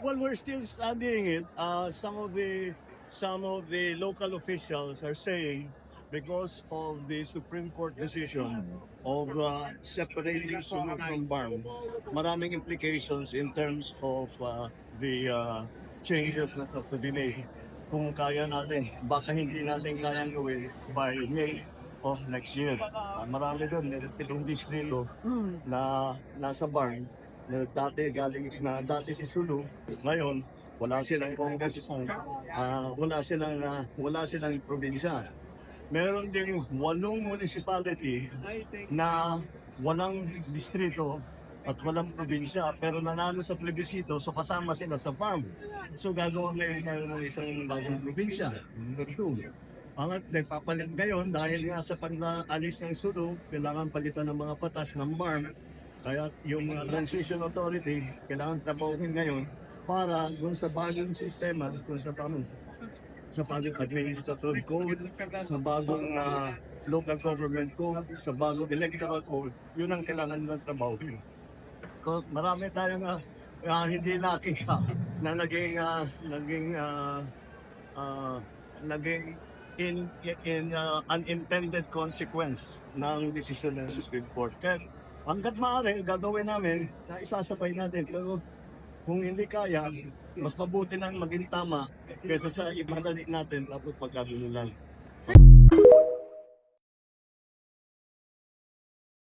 Well, we're still studying it. Some of the local officials are saying because of the Supreme Court decision of separating Sulu from BARM, maraming implications in terms of the changes na to delay. Kung kaya natin, baka hindi natin kayang gawin by May of next year. Marami doon, meron pitong distrito na nasa BARM na dati si Sulu, ngayon wala silang congressman, wala silang probinsya. Meron ding 8 municipality na walang distrito at walang probinsya pero nanalo sa plebisito, so kasama sila sa farm. So gagawa ngayon tayo ng isang bagong probinsya, number 2. Pangat, nagpapalit ngayon dahil nga sa pag-alis ng Sulu, kailangan palitan ng mga patas ng BARM. Kaya yung Transition Authority, kailangan trabahuin ngayon para dun sa bagong sistema, dun sa bagong administrative code, sa bagong local government code, sa bagong electoral code, yun ang kailangan ng trabahuin. Marami tayong hindi nakita na naging unintended consequence ng desisyon ng Supreme Court. Kaya hanggat maaari, gagawin namin na isasabay natin. Pero kung hindi kaya, mas mabuti nang maging tama kaysa sa ibalik natin tapos pagkagulo lang.